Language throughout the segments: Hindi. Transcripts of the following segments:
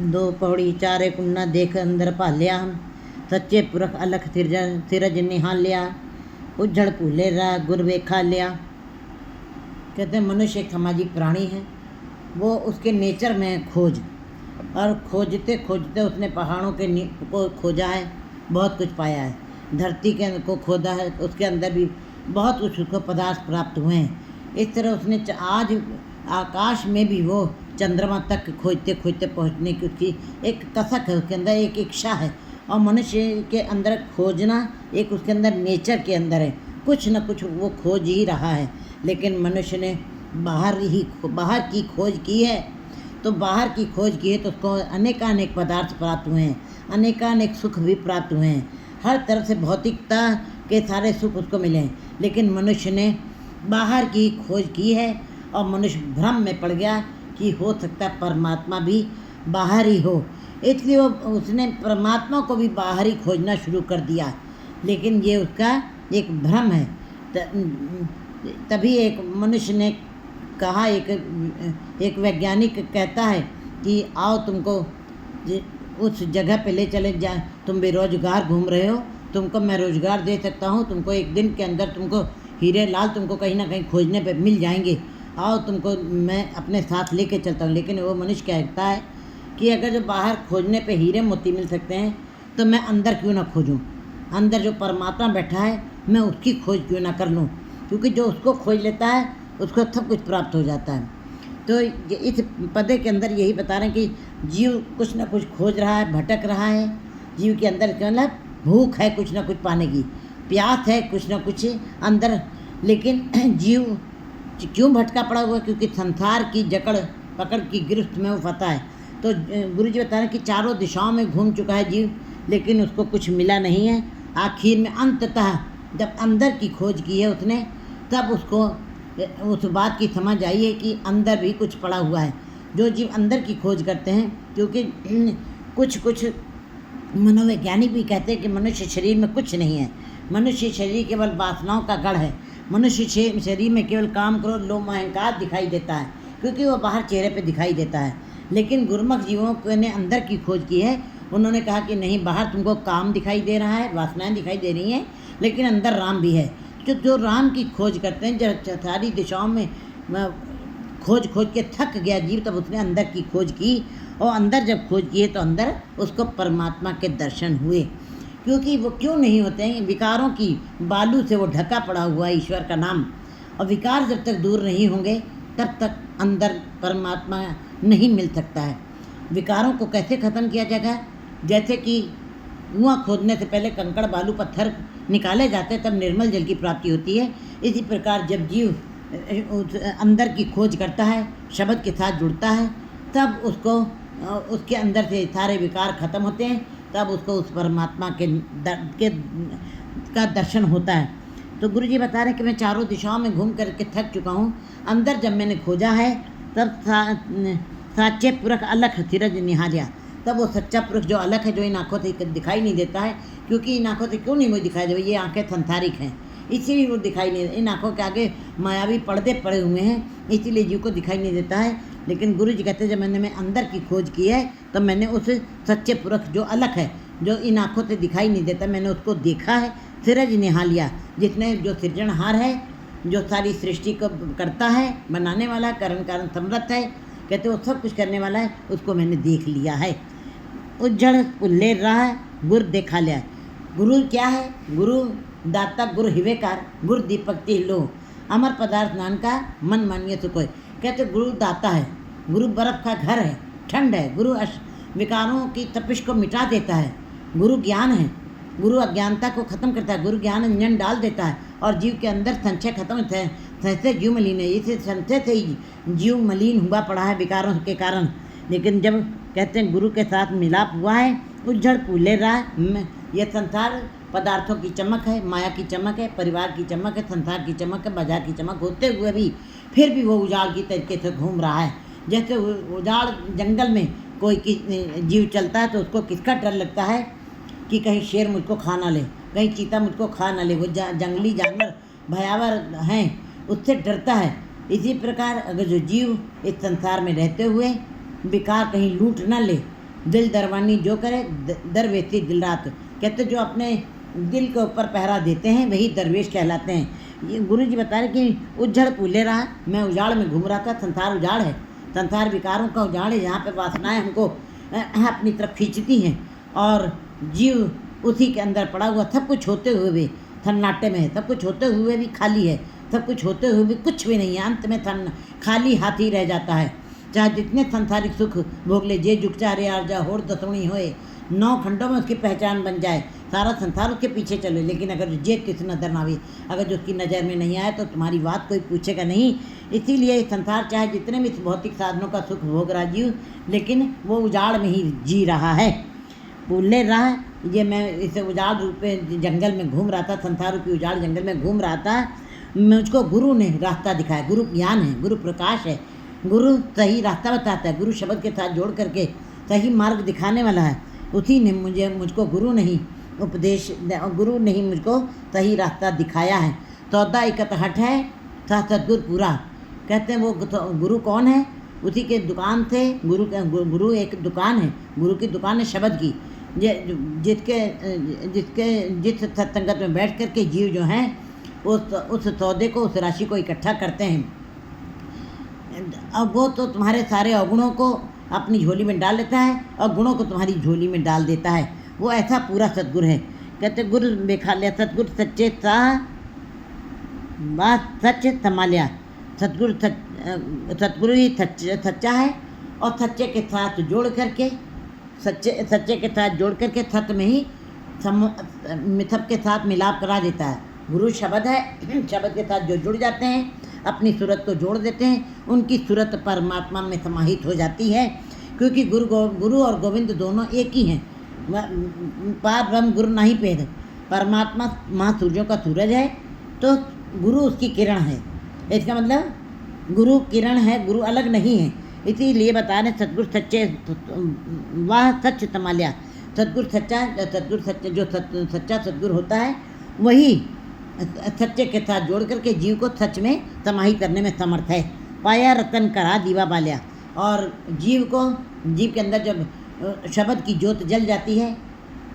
दो पौड़ी चारे कुन्ना देख अंदर भालिया, सच्चे पुरख अलख सिरज निहालिया, उज्जड़ भूले रा गुर वेखा लिया। कहते हैं मनुष्य एक सामाजिक प्राणी है, वो उसके नेचर में खोज, और खोजते खोजते उसने पहाड़ों के को खोजा है, बहुत कुछ पाया है। धरती के को खोदा है, उसके अंदर भी बहुत कुछ उसको पदार्थ प्राप्त हुए हैं। इस तरह उसने आज आकाश में भी वो चंद्रमा तक खोजते खोजते पहुंचने की उसकी एक कसक है, उसके अंदर एक इच्छा है। और मनुष्य के अंदर खोजना एक उसके अंदर नेचर के अंदर है, कुछ न कुछ वो खोज ही रहा है। लेकिन मनुष्य ने बाहर की खोज की है, तो बाहर की खोज की है तो उसको अनेकानेक पदार्थ प्राप्त हुए हैं, अनेकानेक सुख भी प्राप्त हुए हैं, हर तरफ से भौतिकता के सारे सुख उसको मिले हैं। लेकिन मनुष्य ने बाहर की खोज की है और मनुष्य भ्रम में पड़ गया कि हो सकता है परमात्मा भी बाहर ही हो, इसलिए उसने परमात्मा को भी बाहर ही खोजना शुरू कर दिया। लेकिन ये उसका एक भ्रम है। तभी एक मनुष्य ने कहा, एक वैज्ञानिक कहता है कि आओ तुमको उस जगह पे ले चले जाए, तुम बेरोजगार घूम रहे हो, तुमको मैं रोजगार दे सकता हूँ, तुमको एक दिन के अंदर तुमको हीरे लाल तुमको कहीं ना कहीं खोजने पे मिल जाएंगे, आओ तुमको मैं अपने साथ लेके चलता हूँ। लेकिन वो मनुष्य कहता है कि अगर जो बाहर खोजने पे हीरे मोती मिल सकते हैं तो मैं अंदर क्यों ना खोजूं, अंदर जो परमात्मा बैठा है मैं उसकी खोज क्यों ना कर लूं, क्योंकि जो उसको खोज लेता है उसको सब कुछ प्राप्त हो जाता है। तो इस पदे के अंदर यही बता रहे हैं कि जीव कुछ ना कुछ खोज रहा है, भटक रहा है। जीव के अंदर मतलब भूख है कुछ ना कुछ पाने की, प्यास है कुछ ना कुछ अंदर। लेकिन जीव क्यों भटका पड़ा हुआ, क्योंकि संसार की जकड़ पकड़ की गिरफ्त में वो फंसा है। तो गुरु जी बता रहे हैं कि चारों दिशाओं में घूम चुका है जीव, लेकिन उसको कुछ मिला नहीं है। आखिर में अंततः जब अंदर की खोज की है उसने, तब उसको उस बात की समझ आई है कि अंदर भी कुछ पड़ा हुआ है। जो जीव अंदर की खोज करते हैं, क्योंकि कुछ मनोवैज्ञानिक भी कहते हैं कि मनुष्य शरीर में कुछ नहीं है, मनुष्य शरीर केवल वासनाओं का गढ़ है। मनुष्य शरीर में केवल काम क्रोध लोभ अहंकार दिखाई देता है, क्योंकि वो बाहर चेहरे पे दिखाई देता है। लेकिन गुरुमुख जीवों ने अंदर की खोज की है, उन्होंने कहा कि नहीं, बाहर तुमको काम दिखाई दे रहा है, वासनाएं दिखाई दे रही हैं, लेकिन अंदर राम भी है। जो राम की खोज करते हैं, जब सारी दिशाओं में खोज के थक गया जीव, तब उसने अंदर की खोज की, और अंदर जब खोज की है तो अंदर उसको परमात्मा के दर्शन हुए। क्योंकि वो क्यों नहीं होते हैं, विकारों की बालू से वो ढका पड़ा हुआ है ईश्वर का नाम, और विकार जब तक दूर नहीं होंगे तब तक अंदर परमात्मा नहीं मिल सकता है। विकारों को कैसे ख़त्म किया जाएगा, जैसे कि कुआं खोदने से पहले कंकड़ बालू पत्थर निकाले जाते तब निर्मल जल की प्राप्ति होती है। इसी प्रकार जब जीव अंदर की खोज करता है, शब्द के साथ जुड़ता है, तब उसको उसके अंदर से सारे विकार खत्म होते हैं, तब उसको उस परमात्मा का दर्शन होता है। तो गुरु जी बता रहे हैं कि मैं चारों दिशाओं में घूम करके थक चुका हूँ, अंदर जब मैंने खोजा है तब साचे पुरख अलख सिरज निहालिया, तब वो सच्चा पुरुष जो अलग है, जो इन आँखों से दिखाई नहीं देता है, क्योंकि इन आँखों से क्यों नहीं मुझे दिखाई दे, ये आँखें संसारिक हैं, इसीलिए वो दिखाई नहीं, इन आँखों के आगे मायावी पर्दे पड़े हुए हैं, इसीलिए जीव को दिखाई नहीं देता है। लेकिन गुरु जी कहते हैं जब मैंने अंदर की खोज की है, तो मैंने उस सच्चे पुरुष जो अलग है, जो इन आँखों से दिखाई नहीं देता, मैंने उसको देखा है। सिरज निहालिया, जिसने जो सृजनहार है, जो सारी सृष्टि को करता है, बनाने वाला, कारण समर्थ है, कहते वो सब कुछ करने वाला है, उसको मैंने देख लिया है। उज्जड़ पुल्ले राह गुर देखा लिया। गुरु क्या है? गुरु दाता, गुरु हिवेकार, गुरु दीपक लो, अमर पदार्थ नान का मन मानिए तो कोई। कहते गुरु दाता है, गुरु बर्फ का घर है, ठंड है, गुरु विकारों की तपिश को मिटा देता है, गुरु ज्ञान है, गुरु अज्ञानता को खत्म करता है, गुरु ज्ञान अंजन डाल देता है, और जीव के अंदर संशय खत्म होता है। संशय जीव मलिन है, इसे संशय से ही जीव मलिन हुआ पड़ा है विकारों के कारण। लेकिन जब कहते हैं गुरु के साथ मिलाप हुआ है, उज्जड़ पूले रहा, यह संसार पदार्थों की चमक है, माया की चमक है, परिवार की चमक है, संसार की चमक है, बाजार की चमक होते हुए भी फिर भी वो उजाड़ की तरीके से घूम रहा है। जैसे उजाड़ जंगल में कोई जीव चलता है तो उसको किसका डर लगता है कि कहीं शेर मुझको खा ना ले, कहीं चीता मुझको खा ना ले, वो जंगली जानवर भयावह हैं, उससे डरता है। इसी प्रकार अगर जो जीव इस संसार में रहते हुए विकार कहीं लूट न ले, दिल दरवानी जो करे दरवेशी दिल रात। कहते जो अपने दिल के ऊपर पहरा देते हैं वही दरवेश कहलाते हैं। ये गुरु जी बता रहे कि उज्जड़ पूले रहा, मैं उजाड़ में घूम रहा था। संसार उजाड़ है, संसार विकारों का उजाड़ है, जहाँ पे वासनाएं हमको अपनी तरफ खींचती हैं और जीव उसी के अंदर पड़ा हुआ, सब कुछ होते हुए भी सन्नाटे में है, सब कुछ होते हुए भी खाली है, सब कुछ होते हुए भी कुछ भी नहीं है। अंत में खाली हाथ ही रह जाता है। चाहे जितने संसारिक सुख भोग ले, जे जुग चारे आर्जा होड़ दसुणी होए, 9 खंडों में उसकी पहचान बन जाए, सारा संसार उसके पीछे चले, लेकिन अगर जे किस नज़र ना आवे, अगर जो उसकी नज़र में नहीं आए तो तुम्हारी बात कोई पूछेगा नहीं। इसीलिए संसार चाहे जितने भी भौतिक साधनों का सुख भोग रहा जीव, लेकिन वो उजाड़ में ही जी रहा है। भूले रहा, ये मैं इसे उजाड़ रूप में जंगल में घूम रहा था, संसार रूपी उजाड़ जंगल में घूम रहा था। मुझको गुरु ने रास्ता दिखाया। गुरु ज्ञान है, गुरु प्रकाश है, गुरु सही रास्ता बताता है, गुरु शब्द के साथ जोड़ करके सही मार्ग दिखाने वाला है। उसी ने मुझको गुरु नहीं उपदेश, गुरु नहीं मुझको सही रास्ता दिखाया है। 14 इकट्ठा है था सदगुरु पूरा। कहते हैं वो गुरु कौन है? उसी के दुकान थे गुरु एक दुकान है, गुरु की दुकान है शब्द की, जिस सत्संगत में बैठ कर के जीव जो हैं उस सौदे को, उस राशि को इकट्ठा करते हैं। अब वो तो तुम्हारे सारे अवगुणों को अपनी झोली में डाल लेता है और गुणों को तुम्हारी झोली में डाल देता है। वो ऐसा पूरा सदगुरु है। कहते गुरु देखा लिया सतगुरु सच्चे सा बात सच संभालिया। सतगुरु ही सच्चा है और सच्चे के साथ जोड़ करके सच्चे के साथ जोड़ करके सत्य में ही सबके साथ मिलाप करा देता है। गुरु शब्द है, शब्द के साथ जो जुड़ जाते हैं अपनी सूरत को जोड़ देते हैं, उनकी सूरत परमात्मा में समाहित हो जाती है। क्योंकि गुरु और गोविंद दोनों एक ही हैं। पार ब्रह्म गुरु नहीं भेद। परमात्मा माँ सूर्यों का सूरज है तो गुरु उसकी किरण है। इसका मतलब गुरु किरण है, गुरु अलग नहीं है। इसीलिए बता रहे सतगुरु सच्चे वाह सच संभालिया। सतगुरु सच्चा जो सच्चा सतगुरु होता है वही सच्चे के साथ जोड़ करके जीव को सच में समाहित करने में समर्थ है। पाया रतन करा दीवा बालिया। और जीव के अंदर जब शब्द की ज्योत जल जाती है,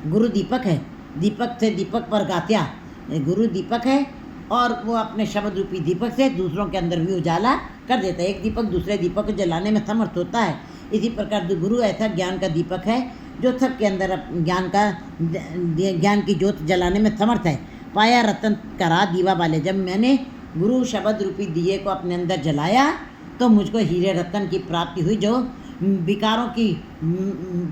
गुरु दीपक है, दीपक से दीपक पर गात्या। गुरु दीपक है और वो अपने शब्द रूपी दीपक से दूसरों के अंदर भी उजाला कर देता है। एक दीपक दूसरे दीपक को जलाने में समर्थ होता है। इसी प्रकार गुरु ऐसा ज्ञान का दीपक है जो सबके अंदर ज्ञान की ज्योत जलाने में समर्थ है। पाया रतन करा दीवा वाले। जब मैंने गुरु शब्द रूपी दिए को अपने अंदर जलाया तो मुझको हीरे रतन की प्राप्ति हुई, जो विकारों की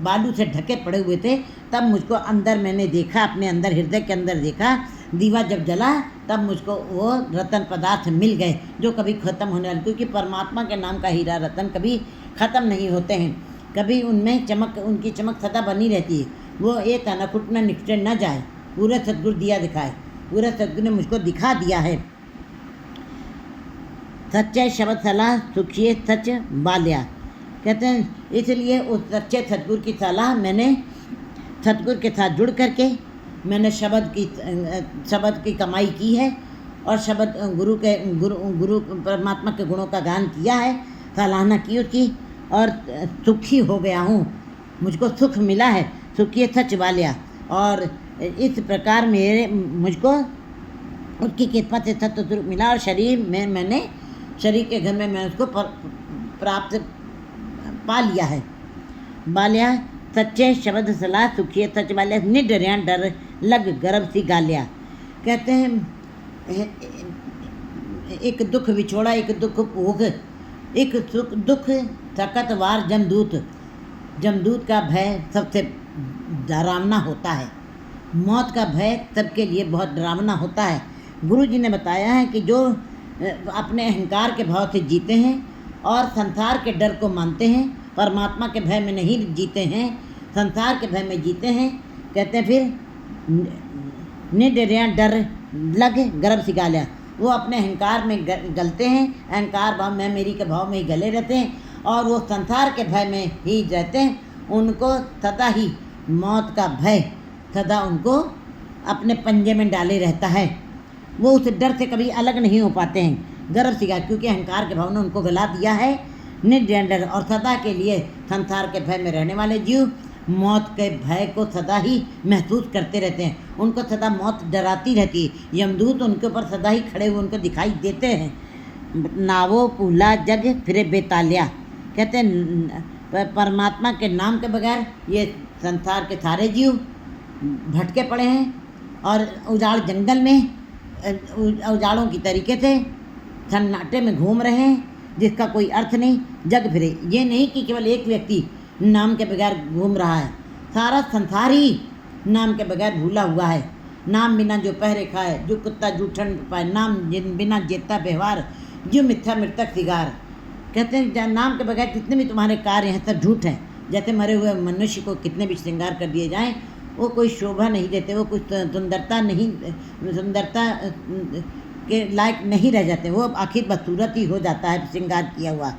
बालू से ढके पड़े हुए थे। तब मुझको अंदर मैंने देखा, अपने अंदर हृदय के अंदर देखा, दीवा जब जला तब मुझको वो रतन पदार्थ मिल गए जो कभी ख़त्म होने वाले। क्योंकि परमात्मा के नाम का हीरा रतन कभी ख़त्म नहीं होते हैं, कभी उनमें चमक, उनकी चमक सदा बनी रहती है। वो एक अनखुट न निकटे न जाए। पूरे सदगुरु दिया दिखाए, पूरे सदगुरु ने मुझको दिखा दिया है। सच्चे शब्द सलाह सुखिए सच बालिया। कहते हैं इसलिए उस सच्चे सदगुरु की सलाह मैंने सदगुरु के साथ जुड़ करके मैंने शब्द की कमाई की है और शब्द गुरु परमात्मा के गुणों का गान किया है, सराहना की उसकी और सुखी हो गया हूँ। मुझको सुख मिला है, सुखी सच वालिया। और इस प्रकार मुझको उसकी कृपा से सत्य स्वरूप मिला और शरीर के घर में मैं उसको प्राप्त पा लिया है। बालिया सच्चे शब्द सलाह सुखिए सच वाले निडरिया डर लग गर्भ सी गालिया। कहते हैं एक दुख विछोड़ा, एक दुख भूख, एक दुख सकत वार जमदूत का भय सबसे डरावना होता है। मौत का भय सबके लिए बहुत डरावना होता है। गुरु जी ने बताया है कि जो अपने अहंकार के भाव से जीते हैं और संसार के डर को मानते हैं, परमात्मा के भय में नहीं जीते हैं, संसार के भय में जीते हैं। कहते हैं फिर निडरिया डर लग गर्भ सिखा लिया। वो अपने अहंकार में गलते हैं, अहंकार भाव में मेरी के भाव में ही गले रहते हैं और वो संसार के भय में ही रहते हैं। उनको सदा ही मौत का भय सदा उनको अपने पंजे में डाले रहता है। वो उस डर से कभी अलग नहीं हो पाते हैं। गर्भ सिखा, क्योंकि अहंकार के भाव ने उनको गला दिया है। निडर और सदा के लिए संसार के भय में रहने वाले जीव मौत के भय को सदा ही महसूस करते रहते हैं, उनको सदा मौत डराती रहती है। यमदूत उनके ऊपर सदा ही खड़े हुए उनको दिखाई देते हैं। नावो पूला जग फिरे बेतालिया, कहते हैं परमात्मा के नाम के बगैर ये संसार के सारे जीव भटके पड़े हैं और उजाड़ जंगल में उजाड़ों की तरीके से सन्नाटे में घूम रहे हैं, जिसका कोई अर्थ नहीं। जग फिरे, ये नहीं कि केवल एक व्यक्ति नाम के बगैर घूम रहा है, सारा संसार ही नाम के बगैर भूला हुआ है। नाम बिना जो पहरे खाए, जो कुत्ता जूठन पाए, नाम बिना जेता व्यवहार, जो मिथ्या मृतक सिगार। कहते हैं नाम के बगैर जितने भी तुम्हारे कार्य हैं सब झूठ हैं। जैसे मरे हुए मनुष्य को कितने भी श्रृंगार कर दिए जाएं, वो कोई शोभा नहीं देते, वो कुछ सुंदरता के लायक नहीं रह जाते, वो आखिर बदसूरत ही हो जाता है श्रृंगार किया हुआ।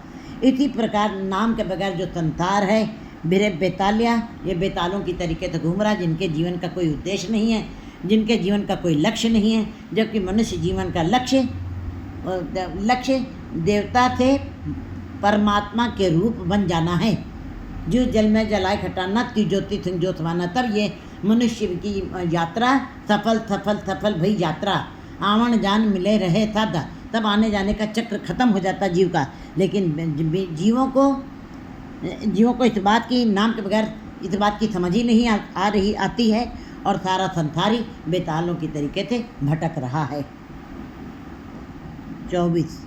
इसी प्रकार नाम के बगैर जो संसार है बिरे बेतालिया, ये बेतालों की तरीके से घूम रहा, जिनके जीवन का कोई उद्देश्य नहीं है, जिनके जीवन का कोई लक्ष्य नहीं है। जबकि मनुष्य जीवन का लक्ष्य देवता से परमात्मा के रूप बन जाना है। जो जल में जलाए खटाना, ज्योति सिंह जोतवाना। तब ये मनुष्य की यात्रा सफल भई यात्रा। आवन जान मिले रहे था, तब आने जाने का चक्र खत्म हो जाता जीव का। लेकिन जीवों को इस बात की नाम के बगैर इस बात की समझ ही नहीं आती है, और सारा संसार ही बेतालों की तरीके से भटक रहा है। 24